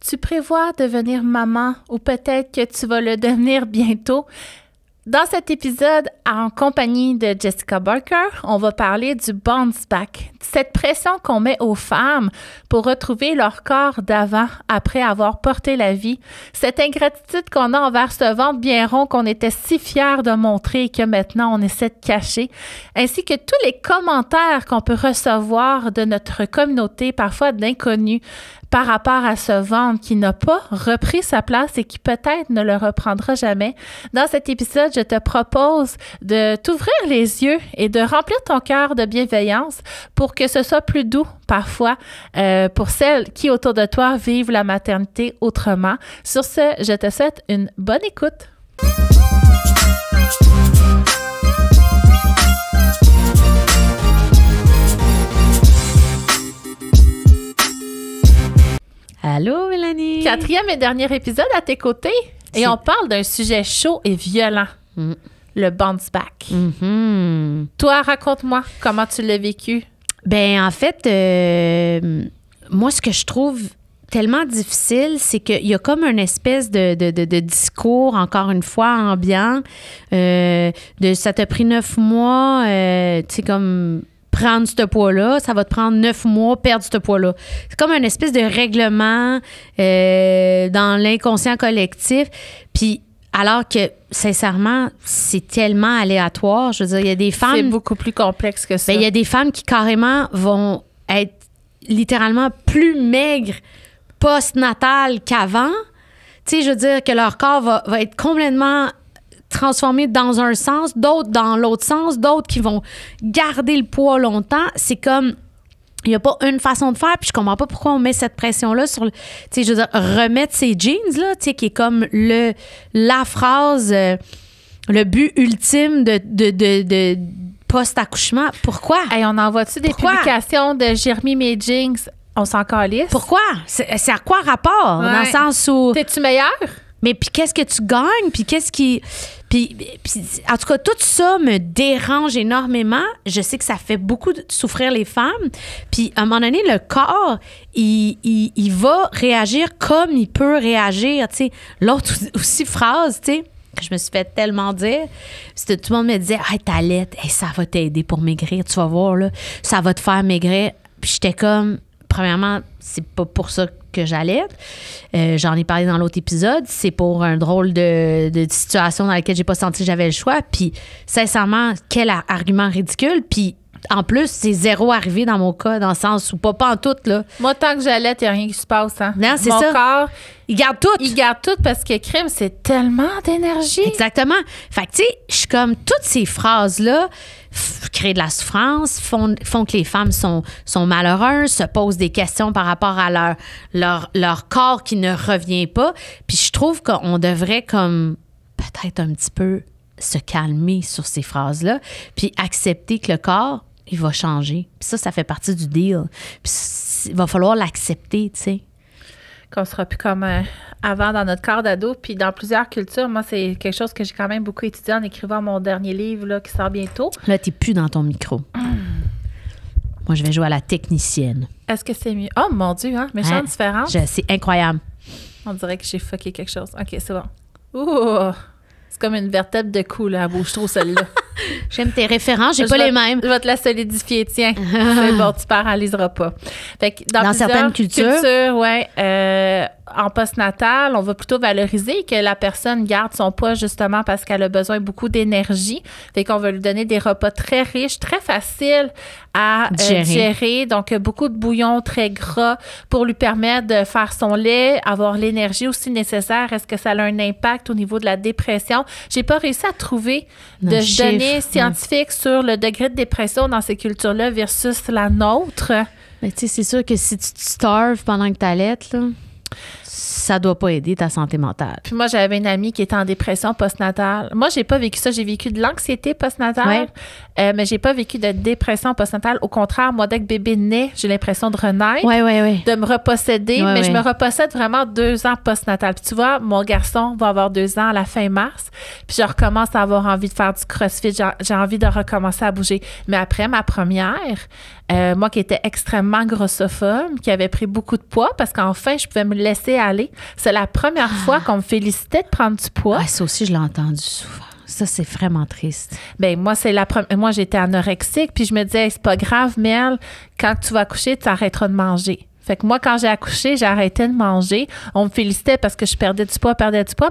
Tu prévois devenir maman ou peut-être que tu vas le devenir bientôt. Dans cet épisode, en compagnie de Jessica Barker, on va parler du bounce back, cette pression qu'on met aux femmes pour retrouver leur corps d'avant après avoir porté la vie, cette ingratitude qu'on a envers ce ventre bien rond qu'on était si fiers de montrer et que maintenant on essaie de cacher, ainsi que tous les commentaires qu'on peut recevoir de notre communauté, parfois d'inconnus, par rapport à ce ventre qui n'a pas repris sa place et qui peut-être ne le reprendra jamais. Dans cet épisode, je te propose de t'ouvrir les yeux et de remplir ton cœur de bienveillance pour que ce soit plus doux parfois pour celles qui autour de toi vivent la maternité autrement. Sur ce, je te souhaite une bonne écoute. Allô, Mélanie! 4e et dernier épisode à tes côtés. Et on parle d'un sujet chaud et violent. Le bounce back. Toi, raconte-moi comment tu l'as vécu. Ben, en fait, moi, ce que je trouve tellement difficile, c'est qu'il y a comme une espèce de discours, encore une fois, ambiant. Ça t'a pris 9 mois, tu sais, comme... prendre ce poids-là, ça va te prendre 9 mois, perdre ce poids-là. C'est comme une espèce de règlement dans l'inconscient collectif. Puis, alors que, sincèrement, c'est tellement aléatoire. Je veux dire, il y a des femmes... C'est beaucoup plus complexe que ça. Ben, il y a des femmes qui, carrément, vont être littéralement plus maigres post-natal qu'avant. Tu sais, je veux dire que leur corps va être complètement... transformés dans un sens, d'autres dans l'autre sens, d'autres qui vont garder le poids longtemps. C'est comme, il n'y a pas une façon de faire, puis je comprends pas pourquoi on met cette pression-là sur, tu sais, je veux dire, remettre ses jeans, là, tu sais, qui est comme la phrase, le but ultime de post-accouchement. Pourquoi? Hey, on envoie-tu des publications de j'ai remis mes jeans, on s'en calisse? Pourquoi? C'est à quoi rapport? Ouais. Dans le sens où... T'es-tu meilleure? Mais puis qu'est-ce que tu gagnes? Puis qu'est-ce qui... Puis, en tout cas, tout ça me dérange énormément. Je sais que ça fait beaucoup souffrir les femmes. Puis, à un moment donné, le corps, il va réagir comme il peut réagir. Tu sais, l'autre aussi phrase, tu sais, que je me suis fait tellement dire, c'était tout le monde me disait « Hey, ta lettre, hey, ça va t'aider pour maigrir. Tu vas voir, là, ça va te faire maigrir. » Puis j'étais comme, premièrement, c'est pas pour ça que j'allaite. J'en ai parlé dans l'autre épisode. C'est pour un drôle de situation dans laquelle j'ai pas senti que j'avais le choix. Puis, sincèrement, quel argument ridicule. Puis, en plus, c'est zéro arrivé dans mon cas, dans le sens où pas en tout, là. Moi, tant que j'allaite, il n'y a rien qui se passe. Hein? Non, c'est mon ça. corps, il garde tout. Il garde tout parce que crime, c'est tellement d'énergie. Exactement. Fait que, tu sais, je suis comme toutes ces phrases-là créent de la souffrance, font que les femmes sont malheureuses, se posent des questions par rapport à leur corps qui ne revient pas. Puis je trouve qu'on devrait comme peut-être un petit peu se calmer sur ces phrases-là, puis accepter que le corps, il va changer. Puis ça fait partie du deal. Puis il va falloir l'accepter, tu sais. Qu'on sera plus comme avant dans notre corps d'ado. Puis dans plusieurs cultures, moi, c'est quelque chose que j'ai quand même beaucoup étudié en écrivant mon dernier livre là, qui sort bientôt. Là, t'es plus dans ton micro. Moi, je vais jouer à la technicienne. Est-ce que c'est mieux? Oh mon Dieu, hein? Méchante différence. C'est incroyable. On dirait que j'ai fucké quelque chose. OK, c'est bon. Ouh! C'est comme une vertèbre de cou, là, à bouche trop, celle-là. J'aime tes références, j'ai pas les mêmes. Je vais te la solidifier, tiens. C'est bon, tu paralyseras pas. Fait que dans certaines cultures, ouais, en postnatal, on va plutôt valoriser que la personne garde son poids justement parce qu'elle a besoin beaucoup d'énergie. Fait qu'on va lui donner des repas très riches, très faciles à gérer. Donc, beaucoup de bouillon très gras pour lui permettre de faire son lait, avoir l'énergie aussi nécessaire. Est-ce que ça a un impact au niveau de la dépression? J'ai pas réussi à trouver de données scientifiques sur le degré de dépression dans ces cultures-là versus la nôtre. Mais tu sais, c'est sûr que si tu te starves pendant que tu allaites, là, ça doit pas aider ta santé mentale. Puis moi, j'avais une amie qui était en dépression postnatale. Moi, j'ai pas vécu ça. J'ai vécu de l'anxiété postnatale, mais j'ai pas vécu de dépression postnatale. Au contraire, moi, dès que bébé naît, j'ai l'impression de renaître, de me reposséder, mais je me repossède vraiment 2 ans postnatal. Puis tu vois, mon garçon va avoir 2 ans à la fin mars, puis je recommence à avoir envie de faire du crossfit. J'ai envie de recommencer à bouger. Mais après ma première, Moi qui étais extrêmement grossophobe, qui avait pris beaucoup de poids parce qu'enfin, je pouvais me laisser aller. C'est la première fois qu'on me félicitait de prendre du poids. Ah, ça aussi, je l'ai entendu souvent. Ça, c'est vraiment triste. Ben moi, moi, j'étais anorexique, puis je me disais, hey, c'est pas grave, Mel, quand tu vas accoucher, tu arrêteras de manger. Fait que moi, quand j'ai accouché, j'ai arrêté de manger. On me félicitait parce que je perdais du poids,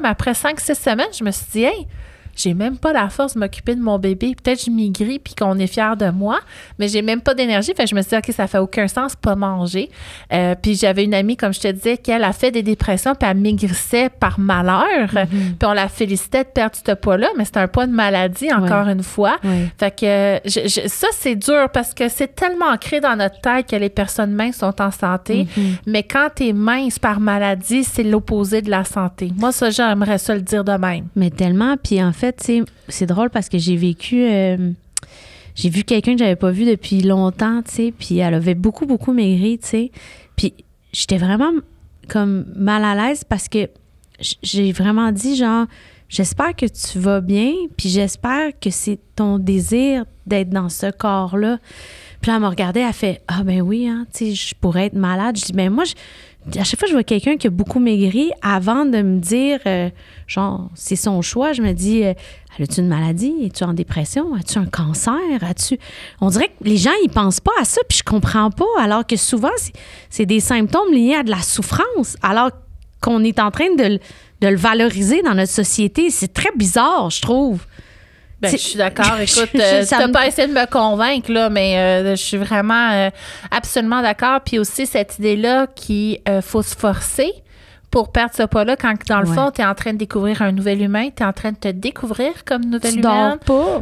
mais après 5-6 semaines, je me suis dit, hey, j'ai même pas la force de m'occuper de mon bébé. Peut-être que je maigris puis qu'on est fiers de moi, mais j'ai même pas d'énergie. Fait que je me suis dit, OK, ça fait aucun sens pas manger. Puis j'avais une amie, comme je te disais, qui elle a fait des dépressions puis elle maigrissait par malheur. Puis on la félicitait de perdre ce poids-là, mais c'est un poids de maladie, encore une fois. Fait que ça, c'est dur parce que c'est tellement ancré dans notre tête que les personnes minces sont en santé. Mais quand t'es mince par maladie, c'est l'opposé de la santé. Moi, ça, j'aimerais ça le dire de même. Mais tellement, puis en fait, tu sais, c'est drôle parce que j'ai vu quelqu'un que j'avais pas vu depuis longtemps, tu sais, puis elle avait beaucoup, beaucoup maigri, tu sais. Puis j'étais vraiment comme mal à l'aise parce que j'ai vraiment dit, genre, j'espère que tu vas bien, puis j'espère que c'est ton désir d'être dans ce corps-là. Puis là, elle m'a regardée, elle fait « Ah ben oui, hein, tu sais, je pourrais être malade. » Je dis « Ben moi, à chaque fois que je vois quelqu'un qui a beaucoup maigri, avant de me dire, genre, c'est son choix, je me dis, as-tu une maladie? Es-tu en dépression? As-tu un cancer? On dirait que les gens, ils pensent pas à ça, puis je comprends pas, alors que souvent, c'est des symptômes liés à de la souffrance, alors qu'on est en train de le valoriser dans notre société. C'est très bizarre, je trouve. Ben, je suis d'accord. Écoute, tu n'as pas essayé de me convaincre, là, mais je suis vraiment absolument d'accord. Puis aussi, cette idée-là qu'il faut se forcer pour perdre ce poids-là quand, dans le fond, tu es en train de découvrir un nouvel humain, tu es en train de te découvrir comme nouvelle humaine.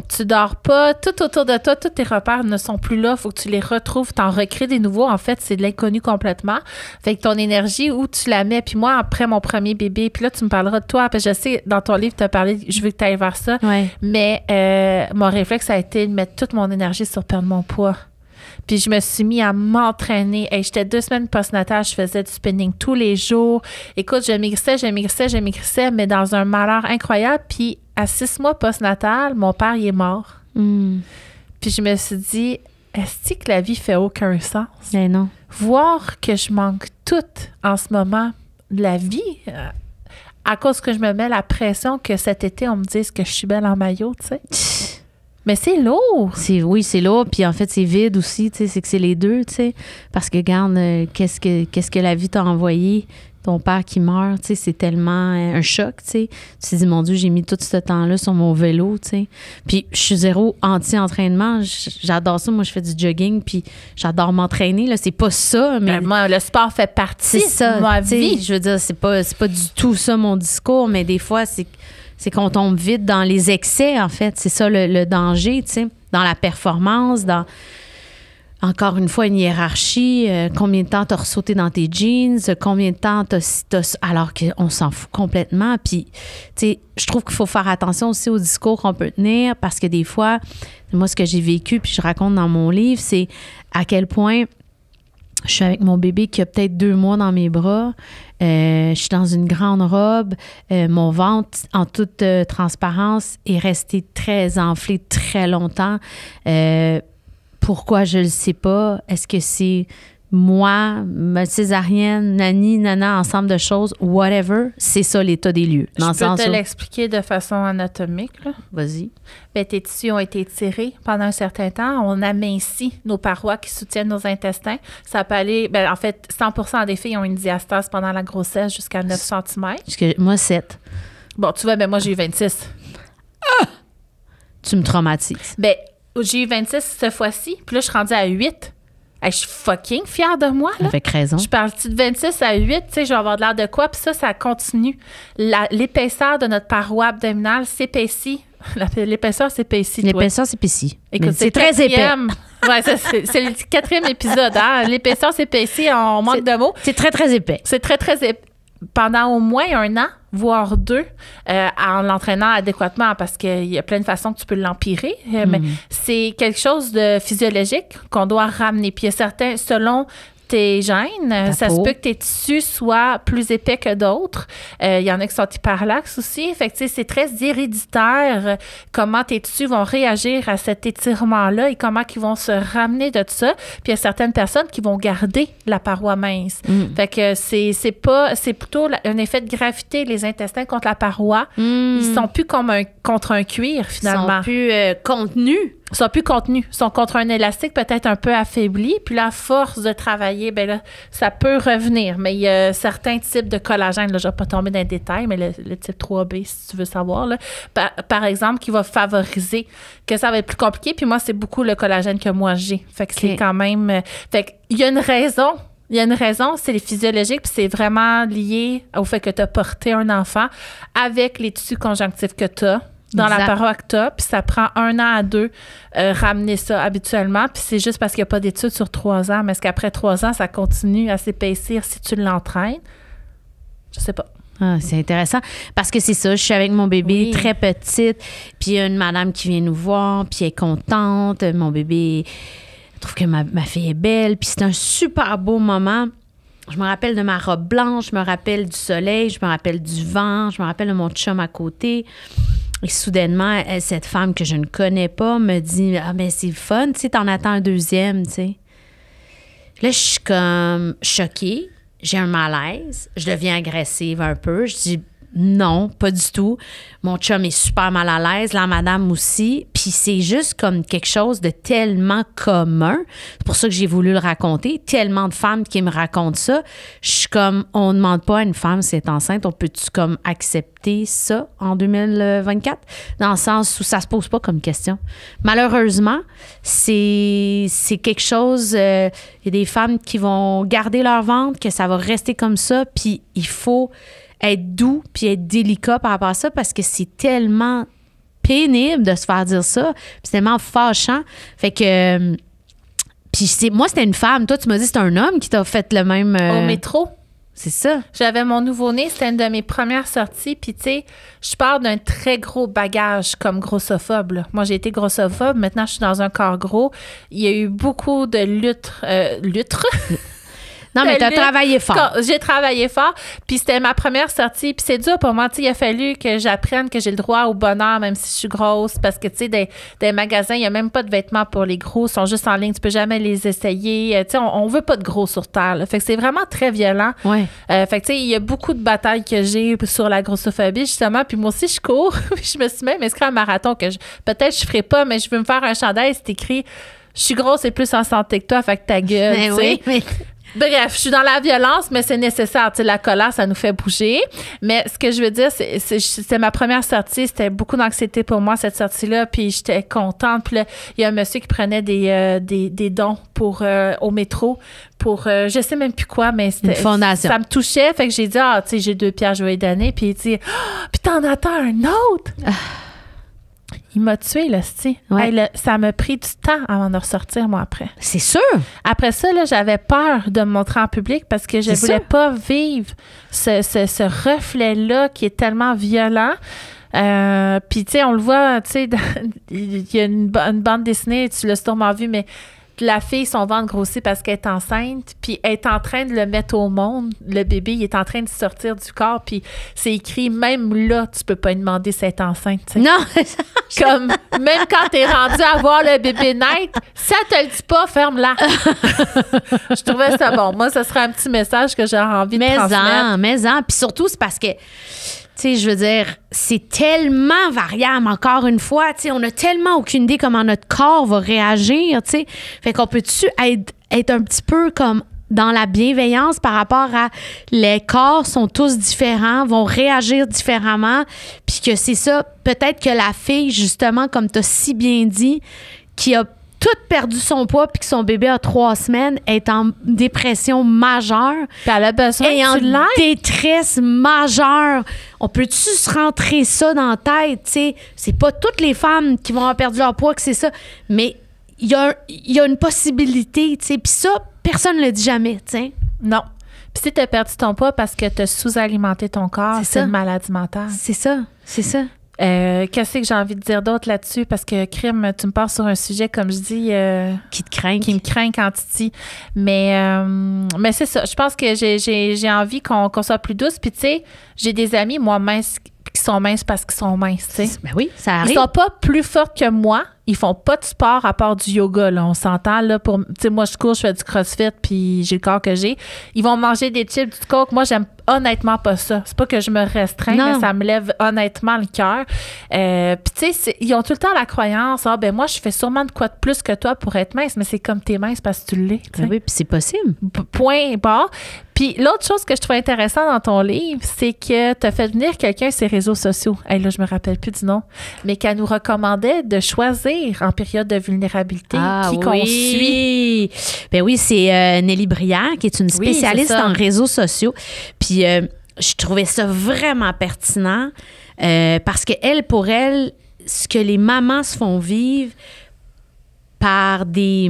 Tu dors pas. Tout autour de toi, tous tes repères ne sont plus là. Il faut que tu les retrouves. Tu en recrées des nouveaux. En fait, c'est de l'inconnu complètement. Fait que ton énergie, où tu la mets? Puis moi, après mon premier bébé, puis là, tu me parleras de toi. Parce que je sais, dans ton livre, tu as parlé, je veux que tu ailles vers ça. Mais mon réflexe a été de mettre toute mon énergie sur perdre mon poids. Puis je me suis mis à m'entraîner. Hey, j'étais 2 semaines postnatal, je faisais du spinning tous les jours. Écoute, je maigrissais, mais dans un malheur incroyable. Puis à 6 mois postnatal, mon père, il est mort. Puis je me suis dit, est-ce que la vie fait aucun sens? Mais non. Voir que je manque tout en ce moment de la vie, à cause que je me mets la pression que cet été, on me dise que je suis belle en maillot, tu sais. Mais c'est lourd. Oui, c'est lourd. Puis en fait, c'est vide aussi. Tu sais, c'est que c'est les deux, tu sais. Parce que, regarde, qu'est-ce que la vie t'a envoyé? Ton père qui meurt, tu sais, c'est tellement un choc, tu sais. Tu te dis, mon Dieu, j'ai mis tout ce temps-là sur mon vélo, tu sais. Puis je suis zéro anti-entraînement. J'adore ça. Moi, je fais du jogging, puis j'adore m'entraîner. Là, c'est pas ça, mais... moi, le sport fait partie de ma vie. Je veux dire, c'est pas du tout ça, mon discours, mais des fois, c'est qu'on tombe vite dans les excès, en fait. C'est ça le danger, tu sais, dans la performance, dans, encore une fois, une hiérarchie. Combien de temps t'as ressauté dans tes jeans? Combien de temps alors qu'on s'en fout complètement. Puis, tu sais, je trouve qu'il faut faire attention aussi au discours qu'on peut tenir parce que des fois, moi, ce que j'ai vécu, puis je raconte dans mon livre, c'est à quel point je suis avec mon bébé qui a peut-être 2 mois dans mes bras. Je suis dans une grande robe. Mon ventre, en toute transparence, est resté très enflé très longtemps. Pourquoi, je ne le sais pas. Est-ce que c'est moi, ma césarienne, nani, nana, ensemble de choses, whatever? C'est ça l'état des lieux. Je peux te l'expliquer de façon anatomique, là. Vas-y. Ben, tes tissus ont été tirés pendant un certain temps. On amincit nos parois qui soutiennent nos intestins. Ça peut aller... Ben, en fait, 100% des filles ont une diastase pendant la grossesse jusqu'à 9 cm. Moi, 7. Bon, tu vois, ben moi, j'ai eu 26. Ah! Tu me traumatises. Ben, j'ai eu 26 cette fois-ci. Puis là, je suis rendue à 8. Hey, je suis fucking fière de moi, là. Avec raison. Je parle-tu de 26 à 8, tu sais, je vais avoir de l'air de quoi? Puis ça continue. L'épaisseur de notre paroi abdominale s'épaissit. L'épaisseur s'épaissit. L'épaisseur s'épaissit. Écoute, c'est très épais. Ouais, c'est le 4e épisode. Hein? L'épaisseur s'épaissit, on manque de mots. C'est très, très épais. C'est très, très épais. Pendant au moins 1 an, voire 2, en l'entraînant adéquatement, parce qu'il y a plein de façons que tu peux l'empirer, mais c'est quelque chose de physiologique qu'on doit ramener. Puis il y a certains, selon tes gènes. Ça peau. se peut que tes tissus soient plus épais que d'autres. Il y en a qui sont hyperlaxes aussi. Fait que, tu sais, c'est très héréditaire comment tes tissus vont réagir à cet étirement-là et comment ils vont se ramener de ça. Puis il y a certaines personnes qui vont garder la paroi mince. Fait que c'est plutôt un effet de gravité, les intestins contre la paroi. Ils sont plus comme contre un cuir, finalement. Ils sont plus contenus. Ils sont plus contenus. Ils sont contre un élastique peut-être un peu affaibli. Puis la force de travailler, ben là, ça peut revenir. Mais il y a certains types de collagène, là, je ne vais pas tomber dans les détails, mais le type 3B, si tu veux savoir, là, par exemple, qui va favoriser que ça va être plus compliqué. Puis moi, c'est beaucoup le collagène que moi j'ai. Fait que c'est quand même... fait qu'il y a une raison. Il y a une raison, c'est les physiologiques, puis c'est vraiment lié au fait que tu as porté un enfant avec les tissus conjonctifs que tu as dans la paroi que tu as, puis ça prend 1 an à 2 ramener ça habituellement, puis c'est juste parce qu'il n'y a pas d'études sur 3 ans, mais est-ce qu'après 3 ans, ça continue à s'épaissir si tu l'entraînes? Je sais pas. Ah, c'est intéressant parce que c'est ça, je suis avec mon bébé très petite, puis il y a une madame qui vient nous voir, puis elle est contente, mon bébé... Je trouve que ma fille est belle, puis c'est un super beau moment. Je me rappelle de ma robe blanche, je me rappelle du soleil, je me rappelle du vent, je me rappelle de mon chum à côté. Et soudainement, cette femme que je ne connais pas me dit « Ah, ben c'est fun, tu sais, t'en attends un deuxième, tu sais. » Là, je suis comme choquée, j'ai un malaise, je deviens agressive un peu, je dis non, pas du tout. Mon chum est super mal à l'aise, la madame aussi. Puis c'est juste comme quelque chose de tellement commun. C'est pour ça que j'ai voulu le raconter. Tellement de femmes qui me racontent ça. Je suis comme, on ne demande pas à une femme si elle est enceinte. On peut-tu comme accepter ça en 2024? Dans le sens où ça se pose pas comme question. Malheureusement, c'est quelque chose... Il y a des femmes qui vont garder leur ventre, que ça va rester comme ça. Puis il faut... être doux puis être délicat par rapport à ça parce que c'est tellement pénible de se faire dire ça. Puis c'est tellement fâchant. Fait que... puis moi, c'était une femme. Toi, tu m'as dit que c'est un homme qui t'a fait le même... Au métro. C'est ça. J'avais mon nouveau-né, c'était une de mes premières sorties. Puis, tu sais, je pars d'un très gros bagage comme grossophobe. Là. Moi, j'ai été grossophobe. Maintenant, je suis dans un corps gros. Il y a eu beaucoup de luttes. Non, mais t'as travaillé fort. J'ai travaillé fort, puis c'était ma première sortie, puis c'est dur pour moi. Tu sais, il a fallu que j'apprenne que j'ai le droit au bonheur, même si je suis grosse, parce que, tu sais, des magasins, il n'y a même pas de vêtements pour les gros, ils sont juste en ligne, tu peux jamais les essayer. Tu sais, on veut pas de gros sur Terre, là. Fait que c'est vraiment très violent. Ouais. Fait que, tu sais, il y a beaucoup de batailles que j'ai sur la grossophobie, justement, puis moi aussi, je cours. Je me suis même inscrite à un marathon que peut-être je ferai pas, mais je veux me faire un chandail, c'est écrit « Je suis grosse et plus en santé que toi, fait que ta gueule. » Mais oui, mais... Bref, je suis dans la violence, mais c'est nécessaire. Tu sais, la colère, ça nous fait bouger. Mais ce que je veux dire, c'est ma première sortie. C'était beaucoup d'anxiété pour moi, cette sortie-là. Puis j'étais contente. Puis là, il y a un monsieur qui prenait des dons pour au métro pour, je sais même plus quoi, mais c'était... Une fondation. Ça me touchait. Fait que j'ai dit, tu sais, j'ai 2 pierres, je vais lui donner. Puis il dit, puis t'en attends un autre? Il m'a tué, là, c'ti. Ouais. Hey, ça m'a pris du temps avant de ressortir, moi, après. C'est sûr. Après ça, là, j'avais peur de me montrer en public parce que je voulais pas vivre ce reflet-là qui est tellement violent. Puis, tu sais, on le voit, tu sais, il y a une bande dessinée, tu l'as sûrement vu, mais la fille, son ventre grossit parce qu'elle est enceinte, puis elle est en train de le mettre au monde. Le bébé, il est en train de sortir du corps, puis c'est écrit, même là, tu peux pas lui demander si elle est enceinte. T'sais. Non! Comme, même quand t'es rendu à voir le bébé naître, si elle te le dit pas, ferme-la. Je trouvais ça bon. Moi, ce serait un petit message que j'aurais envie de transmettre. Mais-en. Puis surtout, c'est parce que... Tu sais, je veux dire, c'est tellement variable, encore une fois. Tu sais, on n'a tellement aucune idée comment notre corps va réagir, tu sais. Fait qu'on peut-tu être un petit peu comme dans la bienveillance par rapport à les corps sont tous différents, vont réagir différemment, puis que c'est ça, peut-être que la fille, justement, comme tu as si bien dit, qui a tout perdu son poids puis que son bébé a 3 semaines, est en dépression majeure. Puis elle a besoin et en détresse majeure. On peut-tu se rentrer ça dans la tête, tu sais? C'est pas toutes les femmes qui vont avoir perdu leur poids que c'est ça, mais il y a une possibilité, tu sais. Puis ça, personne ne le dit jamais, tu sais. Non. Puis si tu as perdu ton poids parce que tu as sous-alimenté ton corps, c'est une maladie mentale. C'est ça. Qu'est-ce que j'ai envie de dire d'autre là-dessus? Parce que, crime, tu me parles sur un sujet, comme je dis... qui te craint. Qui me craint quand tu dis. Mais c'est ça. Je pense que j'ai envie qu'on soit plus douce. Puis, tu sais, j'ai des amis, moi, minces, qui sont minces parce qu'ils sont minces, tu sais. Ben oui, ça arrive. Ils sont pas plus forts que moi. Ils font pas de sport à part du yoga, là. On s'entend, là, pour... Tu sais, moi, je cours, je fais du crossfit, puis j'ai le corps que j'ai. Ils vont manger des chips, du coke. Moi, j'aime honnêtement pas ça. C'est pas que je me restreins, mais ça me lève honnêtement le cœur. Puis, tu sais, ils ont tout le temps la croyance, ben moi, je fais sûrement de quoi de plus que toi pour être mince, mais c'est comme t'es mince parce que tu l'es. Ben oui, puis c'est possible. Point barre. Puis l'autre chose que je trouve intéressant dans ton livre, c'est que tu as fait venir quelqu'un sur ses réseaux sociaux. Hey, là, je me rappelle plus du nom, mais qu'elle nous recommandait de choisir en période de vulnérabilité qu'on suit. Ben oui, c'est Nelly Brière, qui est une spécialiste en réseaux sociaux. Puis je trouvais ça vraiment pertinent parce que elle, pour elle, ce que les mamans se font vivre par des...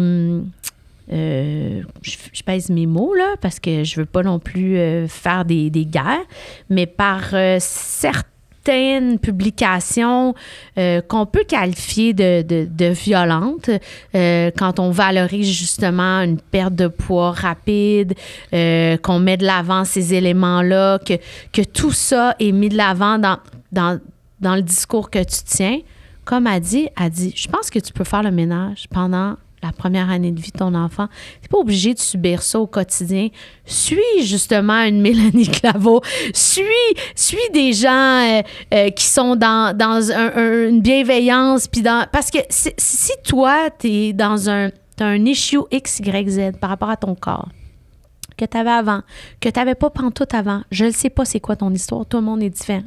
je pèse mes mots, là, parce que je veux pas non plus faire des guerres, mais par certaines publications qu'on peut qualifier de violentes quand on valorise justement une perte de poids rapide, qu'on met de l'avant ces éléments-là, que tout ça est mis de l'avant dans le discours que tu tiens. Comme elle dit, je pense que tu peux faire le ménage pendant la première année de vie de ton enfant. Tu n'es pas obligé de subir ça au quotidien. Suis justement une Mélanie Claveau. Suis des gens qui sont dans une bienveillance. Parce que si toi, tu es dans t'as un issue X, Y, Z par rapport à ton corps, que tu avais avant, que tu n'avais pas pantoute avant, je ne sais pas c'est quoi ton histoire, tout le monde est différent,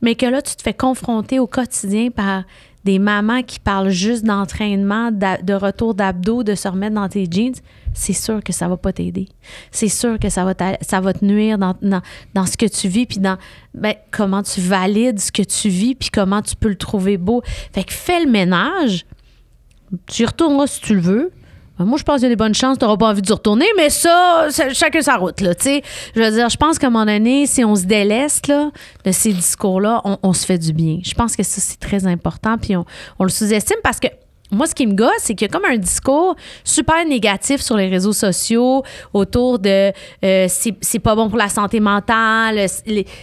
mais que là, tu te fais confronter au quotidien par des mamans qui parlent juste d'entraînement, de retour d'abdos, de se remettre dans tes jeans, c'est sûr que ça va pas t'aider. C'est sûr que ça va te nuire dans ce que tu vis, puis dans comment tu valides ce que tu vis, puis comment tu peux le trouver beau. Fait que fais le ménage, tu y retourneras si tu le veux. Moi, je pense qu'il y a des bonnes chances, tu n'auras pas envie d'y retourner, mais ça, chacun sa route, là, tu sais. Je veux dire, je pense qu'à un moment donné, si on se délaisse, là, de ces discours-là, on se fait du bien. Je pense que ça, c'est très important, puis on le sous-estime parce que moi, ce qui me gosse, c'est qu'il y a comme un discours super négatif sur les réseaux sociaux autour de c'est pas bon pour la santé mentale,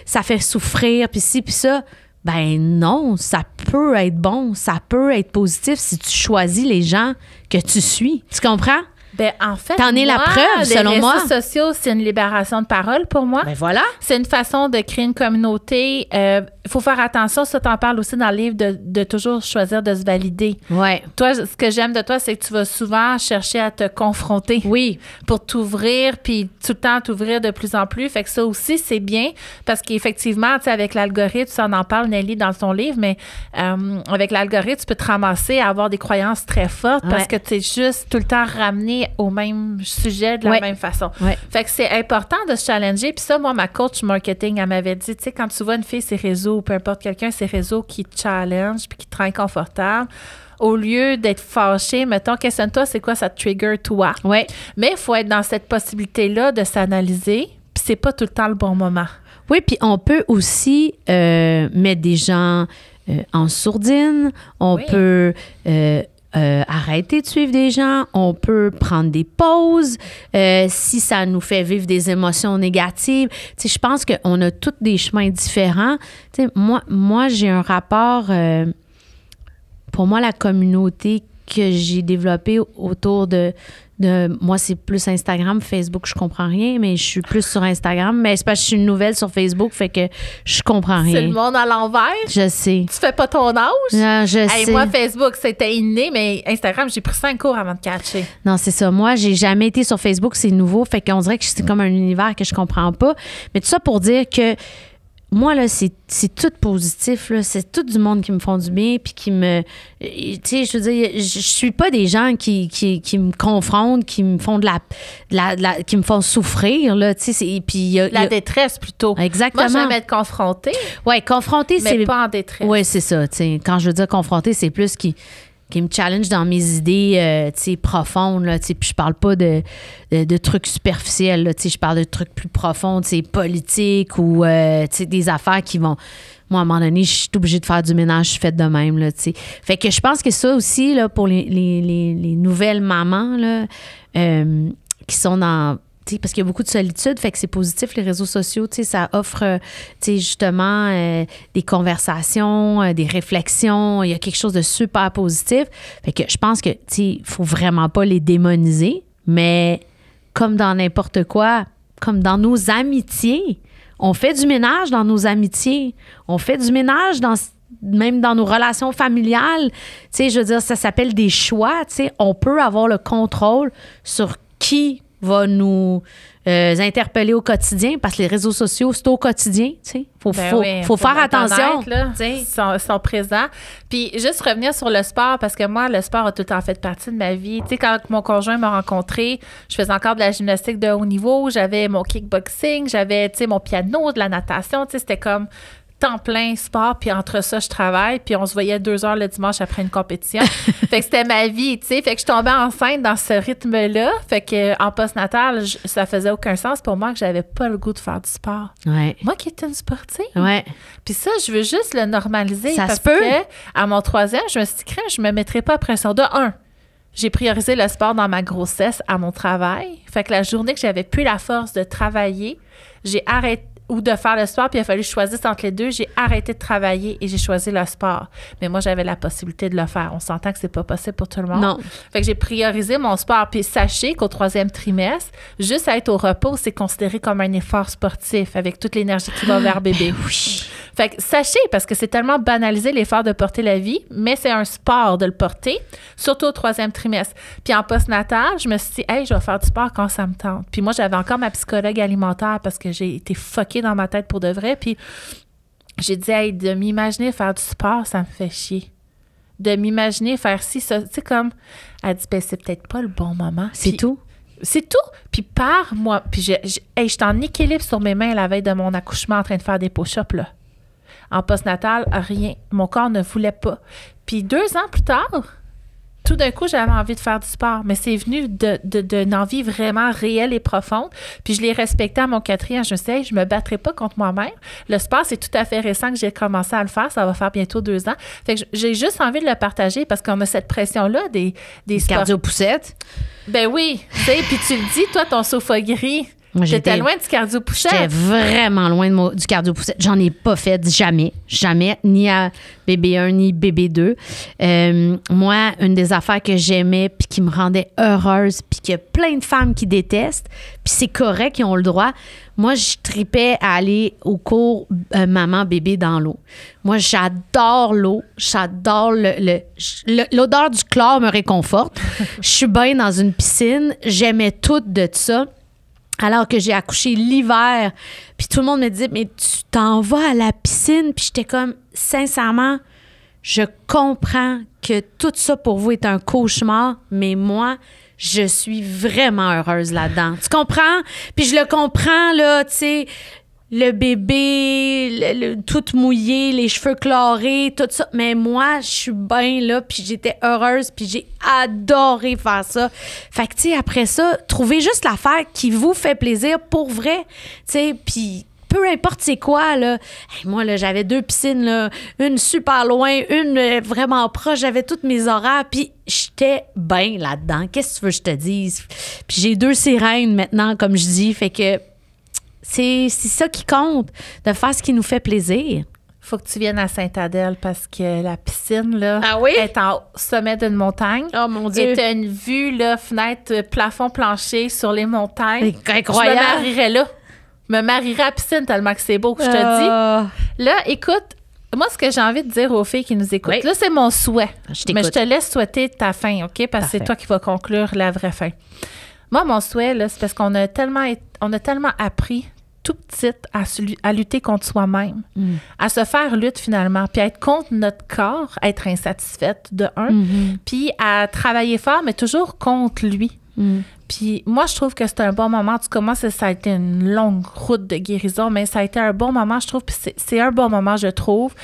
ça fait souffrir, puis ci, puis ça. Ben non, ça peut être bon, ça peut être positif si tu choisis les gens que tu suis. Tu comprends? Ben en fait, t'en es la preuve, selon moi. Les réseaux sociaux, c'est une libération de parole pour moi. Ben voilà. C'est une façon de créer une communauté. Il faut faire attention, ça t'en parles aussi dans le livre, de toujours choisir de se valider. Ouais. Toi, ce que j'aime de toi, c'est que tu vas souvent chercher à te confronter. Oui. Pour t'ouvrir, puis tout le temps t'ouvrir de plus en plus. Fait que ça aussi, c'est bien parce qu'effectivement, tu sais, avec l'algorithme, tu en parles, Nelly, dans ton livre, mais avec l'algorithme, tu peux te ramasser à avoir des croyances très fortes parce que tu es juste tout le temps ramené au même sujet de la même façon. Ouais. Fait que c'est important de se challenger. Puis ça, moi, ma coach marketing, elle m'avait dit, tu sais, quand tu vois une fille, ses réseaux, ou peu importe quelqu'un, ses réseaux qui te challenge puis qui te rend inconfortable, au lieu d'être fâché, mettons, questionne-toi, c'est quoi ça te trigger, toi? Ouais. Mais il faut être dans cette possibilité-là de s'analyser, puis c'est pas tout le temps le bon moment. Oui, puis on peut aussi mettre des gens en sourdine. On peut... arrêter de suivre des gens, on peut prendre des pauses si ça nous fait vivre des émotions négatives. Tu sais, je pense qu'on a tous des chemins différents. Tu sais, moi j'ai un rapport, pour moi, la communauté que j'ai développée autour de moi, c'est plus Instagram, Facebook, je comprends rien, mais je suis plus sur Instagram. Mais c'est parce que je suis une nouvelle sur Facebook, fait que je comprends rien. C'est le monde à l'envers. Je sais. Tu fais pas ton âge. Non, je sais. Moi, Facebook, c'était inné, mais Instagram, j'ai pris 5 cours avant de catcher. Non, c'est ça. Moi, j'ai jamais été sur Facebook, c'est nouveau, fait qu'on dirait que c'est comme un univers que je comprends pas. Mais tout ça pour dire que moi, là, c'est tout positif, là. C'est tout du monde qui me font du bien, puis qui me... Tu sais, je veux dire, je suis pas des gens qui me confrontent, qui me font qui me font souffrir, là, tu sais. Puis la détresse, plutôt. Exactement. Moi, j'aime être confrontée. Oui, confrontée, c'est... Mais pas en détresse. Oui, c'est ça, tu sais. Quand je veux dire confrontée, c'est plus qui... qui me challenge dans mes idées, tu sais, profondes, là, tu sais, puis je parle pas de trucs superficiels, là, tu sais, je parle de trucs plus profonds, tu sais, politiques ou, tu sais, des affaires qui vont... Moi, à un moment donné, je suis obligée de faire du ménage, je suis faite de même, là, tu sais. Fait que je pense que ça aussi, là, pour les nouvelles mamans, là, qui sont dans... Parce qu'il y a beaucoup de solitude, fait que c'est positif, les réseaux sociaux, ça offre justement des conversations, des réflexions, il y a quelque chose de super positif. Fait que je pense que faut vraiment pas les démoniser, mais comme dans n'importe quoi, comme dans nos amitiés, on fait du ménage dans nos amitiés, on fait du ménage même dans nos relations familiales. Je veux dire, ça s'appelle des choix. On peut avoir le contrôle sur qui va nous interpeller au quotidien, parce que les réseaux sociaux, c'est au quotidien, tu sais. Faut faire attention. Ils sont présents. Puis juste revenir sur le sport, parce que moi, le sport a tout le temps fait partie de ma vie. Tu sais, quand mon conjoint m'a rencontrée, je faisais encore de la gymnastique de haut niveau, j'avais mon kickboxing, j'avais, tu sais, mon piano, de la natation, tu sais, c'était comme temps plein sport, puis entre ça, je travaille, puis on se voyait 2 heures le dimanche après une compétition. Fait que c'était ma vie, tu sais. Fait que je tombais enceinte dans ce rythme-là. Fait que en postnatal, ça faisait aucun sens pour moi que j'avais pas le goût de faire du sport. Ouais. Moi qui étais une sportive. Ouais. Puis ça, je veux juste le normaliser. Ça parce se peut. Que à mon 3e, je me suis dit, je me mettrai pas pression. De 1, j'ai priorisé le sport dans ma grossesse à mon travail. Fait que la journée que j'avais plus la force de travailler, j'ai arrêté ou de faire le sport, puis il a fallu que je choisisse entre les deux. J'ai arrêté de travailler et j'ai choisi le sport. Mais moi, j'avais la possibilité de le faire. On s'entend que c'est pas possible pour tout le monde. Non. Fait que j'ai priorisé mon sport. Puis sachez qu'au 3e trimestre, juste être au repos, c'est considéré comme un effort sportif avec toute l'énergie qui va vers bébé. Oui. Fait que sachez, parce que c'est tellement banalisé l'effort de porter la vie, mais c'est un sport de le porter, surtout au 3e trimestre. Puis en postnatal, je me suis dit, hey, je vais faire du sport quand ça me tente. Puis moi, j'avais encore ma psychologue alimentaire parce que j'ai été fuckée dans ma tête pour de vrai. Puis j'ai dit, hey, de m'imaginer faire du sport, ça me fait chier. De m'imaginer faire ci, ça. Tu sais, comme, elle dit, ben, c'est peut-être pas le bon moment. C'est puis, tout. C'est tout. Puis par moi, puis j'étais en équilibre sur mes mains la veille de mon accouchement en train de faire des push-ups, là. En postnatal, rien. Mon corps ne voulait pas. Puis 2 ans plus tard, tout d'un coup, j'avais envie de faire du sport. Mais c'est venu d'une envie vraiment réelle et profonde. Puis je l'ai respecté à mon 4e. Je me suis dit, hey, je me battrai pas contre moi-même. Le sport, c'est tout à fait récent que j'ai commencé à le faire. Ça va faire bientôt 2 ans. Fait que j'ai juste envie de le partager parce qu'on a cette pression-là des cardio-poussettes. Ben oui. Tu sais, puis tu le dis, toi, ton sofa gris. J'étais loin du cardio-poussette. J'étais vraiment loin du cardio-poussette. J'en ai pas fait jamais. Jamais. Ni à bébé 1, ni bébé 2. Moi, une des affaires que j'aimais puis qui me rendait heureuse puis qu'il y a plein de femmes qui détestent, puis c'est correct, ils ont le droit. Moi, je tripais à aller au cours maman-bébé dans l'eau. Moi, j'adore l'eau. J'adore l'odeur du chlore me réconforte. Je suis bien dans une piscine. J'aimais tout de ça. Alors que j'ai accouché l'hiver, puis tout le monde me dit « Mais tu t'en vas à la piscine? » Puis j'étais comme, sincèrement, je comprends que tout ça pour vous est un cauchemar, mais moi, je suis vraiment heureuse là-dedans. Tu comprends? Puis je le comprends, là, tu sais, le bébé, tout mouillé, les cheveux chlorés, tout ça. Mais moi, je suis bien là, puis j'étais heureuse, puis j'ai adoré faire ça. Fait que, tu sais, après ça, trouvez juste l'affaire qui vous fait plaisir pour vrai, tu sais, puis peu importe c'est quoi, là. Hey, moi, là, j'avais 2 piscines, là, une super loin, une vraiment proche, j'avais tous mes horaires, puis j'étais bien là-dedans. Qu'est-ce que tu veux que je te dise? Puis j'ai 2 sirènes maintenant, comme je dis, fait que c'est ça qui compte, de faire ce qui nous fait plaisir. Faut que tu viennes à Sainte-Adèle parce que la piscine, là, est en sommet d'une montagne. Oh mon Dieu! Et t'as une vue, là, fenêtre, plafond, plancher sur les montagnes. C'est incroyable! Je me marierais là. Je me marierais à la piscine tellement que c'est beau que je te dis. Là, écoute, moi, ce que j'ai envie de dire aux filles qui nous écoutent, là, c'est mon souhait. Mais je te laisse souhaiter ta fin, OK? Parce que c'est toi qui vas conclure la vraie fin. Moi, mon souhait, là, c'est parce qu'on a tellement appris tout petite à lutter contre soi-même, à se faire lutte finalement, puis à être contre notre corps, être insatisfaite de puis à travailler fort, mais toujours contre lui. Puis moi, je trouve que c'est un bon moment. En tout cas, moi, ça a été une longue route de guérison, mais ça a été un bon moment, je trouve. Puis c'est un bon moment, je trouve,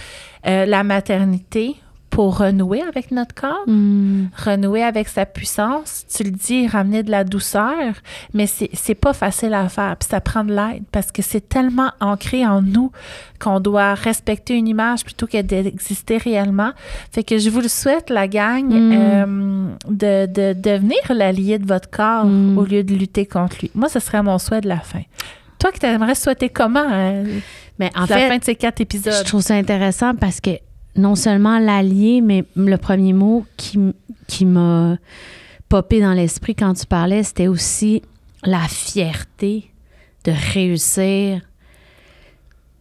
la maternité, pour renouer avec notre corps, renouer avec sa puissance. Tu le dis, ramener de la douceur, mais c'est pas facile à faire. Puis ça prend de l'aide parce que c'est tellement ancré en nous qu'on doit respecter une image plutôt que d'exister réellement. Fait que je vous le souhaite, la gang, de devenir l'allié de votre corps au lieu de lutter contre lui. Moi, ce serait mon souhait de la fin. Toi, que tu aimerais souhaiter comment Mais en la fait, fin de ces 4 épisodes? Je trouve ça intéressant parce que non seulement l'allié, mais le premier mot qui m'a popé dans l'esprit quand tu parlais, c'était aussi la fierté de réussir,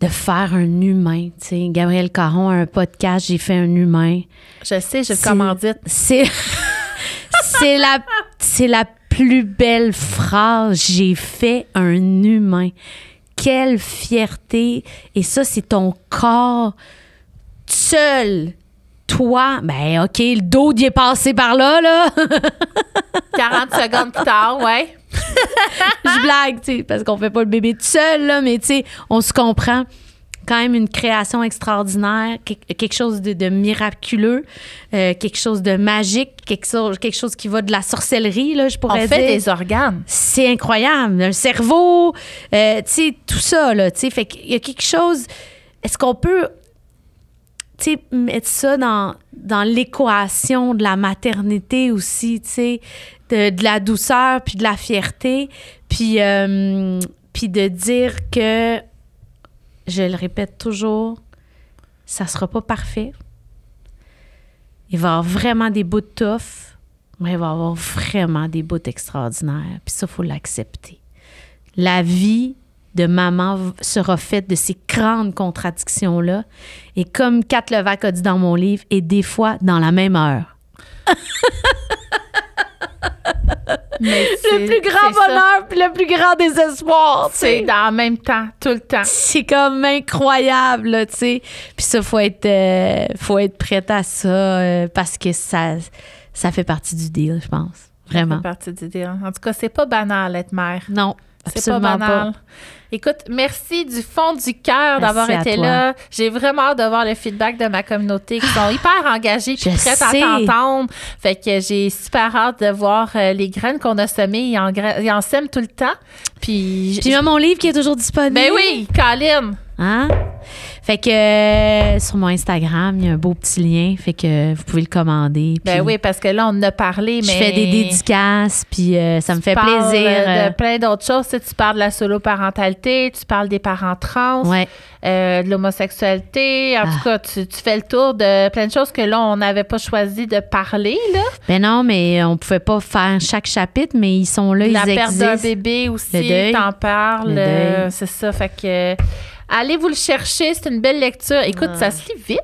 de faire un humain. Tu sais, Gabrielle Caron a un podcast, j'ai fait un humain. Je sais, je le commandite. C'est la plus belle phrase. J'ai fait un humain. Quelle fierté. Et ça, c'est ton corps seul. Toi, ben OK, le dos, il est passé par là. 40 secondes plus tard, ouais. Je blague, tu sais, parce qu'on fait pas le bébé tout seul, là, mais tu sais, on se comprend. Quand même une création extraordinaire, quelque chose de miraculeux, quelque chose de magique, quelque chose qui va de la sorcellerie, là, je pourrais dire. On fait des organes. C'est incroyable. Un cerveau, tu sais, tout ça, là, tu sais. Fait qu'il y a quelque chose... Est-ce qu'on peut, tu sais, mettre ça dans l'équation de la maternité aussi, tu sais, de la douceur puis de la fierté, puis de dire que... Je le répète toujours, ça sera pas parfait. Il va y avoir vraiment des bouts de tough, mais il va y avoir vraiment des bouts extraordinaires. Puis ça, il faut l'accepter. La vie de maman sera faite de ces grandes contradictions-là. Et comme Kat Levac a dit dans mon livre, et des fois dans la même heure. Le plus grand bonheur puis le plus grand désespoir. C'est dans le même temps, tout le temps. C'est comme incroyable, tu sais. Puis ça, faut être prête à ça parce que ça fait partie du deal, je pense. Vraiment. Ça fait partie du deal. En tout cas, c'est pas banal être mère. Non. C'est pas banal. Écoute, merci du fond du cœur d'avoir été là. J'ai vraiment hâte de voir le feedback de ma communauté qui sont hyper engagés et prêtes à t'entendre. Fait que j'ai super hâte de voir les graines qu'on a semées. Ils en sèment tout le temps. Puis il y a mon livre qui est toujours disponible. Ben oui, Colin! Hein? Fait que sur mon Instagram, il y a un beau petit lien. Fait que vous pouvez le commander. Ben oui, parce que là, on en a parlé, mais... Je fais des dédicaces, puis ça me fait plaisir. De plein d'autres choses. Tu parles de la solo-parentalité, tu parles des parents trans, de l'homosexualité. En tout cas, tu fais le tour de plein de choses que là, on n'avait pas choisi de parler, là. Ben non, mais on pouvait pas faire chaque chapitre, mais ils sont là, ils existent. La perte d'un bébé aussi, t'en parles. C'est ça, fait que... Allez vous le chercher, c'est une belle lecture. Écoute, ça se lit vite.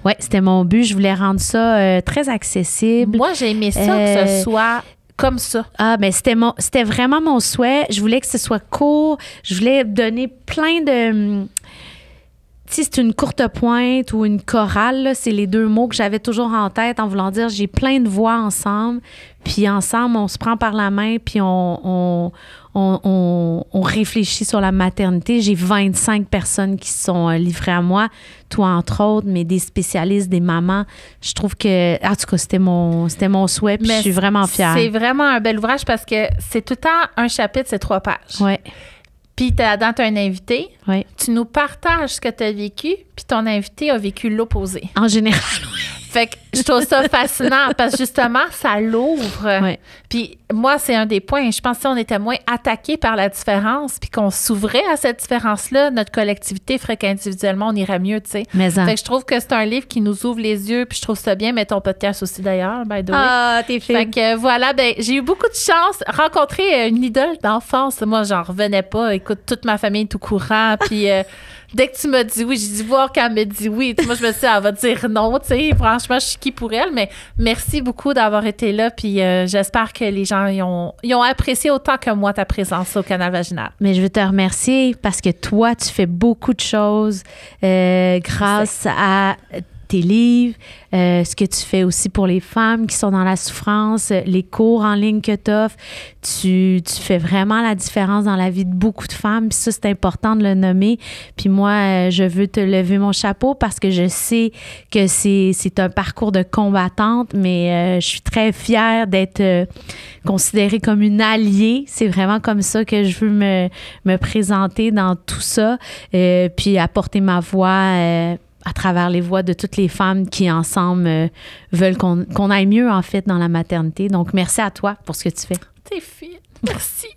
Oui, c'était mon but. Je voulais rendre ça très accessible. Moi, j'ai aimé ça, que ce soit comme ça. Ah, ben c'était vraiment mon souhait. Je voulais que ce soit court. Je voulais donner plein de... Si c'est une courte pointe ou une chorale, là, c'est les deux mots que j'avais toujours en tête en voulant dire j'ai plein de voix ensemble, puis ensemble, on se prend par la main, puis on réfléchit sur la maternité. J'ai 25 personnes qui se sont livrées à moi, toi entre autres, mais des spécialistes, des mamans. Je trouve que, en tout cas, c'était mon souhait, puis je suis vraiment fière. C'est vraiment un bel ouvrage parce que c'est tout le temps un chapitre, c'est 3 pages. Oui. Puis là-dedans, tu as un invité. Oui. Tu nous partages ce que tu as vécu, puis ton invité a vécu l'opposé. En général, oui. Fait que je trouve ça fascinant parce que justement, ça l'ouvre. Oui. Puis moi, c'est un des points. Je pense que si on était moins attaqué par la différence puis qu'on s'ouvrait à cette différence-là, notre collectivité ferait qu'individuellement, on irait mieux, tu sais. Fait que je trouve que c'est un livre qui nous ouvre les yeux puis je trouve ça bien. Mais ton podcast aussi, d'ailleurs, by the way. Ah, t'es fine. Fait que voilà, ben j'ai eu beaucoup de chance. Rencontrer une idole d'enfance, moi, j'en revenais pas. Écoute, toute ma famille est tout courant. Puis... dès que tu m'as dit oui, j'ai dit voir qu'elle me dit oui. Moi, je me suis dit, elle va dire non, tu sais. Franchement, je suis qui pour elle. Mais merci beaucoup d'avoir été là. Puis j'espère que les gens ils ont apprécié autant que moi ta présence au Canal Vaginal. Mais je veux te remercier parce que toi, tu fais beaucoup de choses grâce à tes livres, ce que tu fais aussi pour les femmes qui sont dans la souffrance, les cours en ligne que tu offres. Tu fais vraiment la différence dans la vie de beaucoup de femmes. Puis ça, c'est important de le nommer. Puis moi, je veux te lever mon chapeau parce que je sais que c'est un parcours de combattante, mais je suis très fière d'être considérée comme une alliée. C'est vraiment comme ça que je veux me présenter dans tout ça, puis apporter ma voix à travers les voix de toutes les femmes qui, ensemble, veulent qu'on aille mieux, en fait, dans la maternité. Donc, merci à toi pour ce que tu fais. T'es fine. Merci.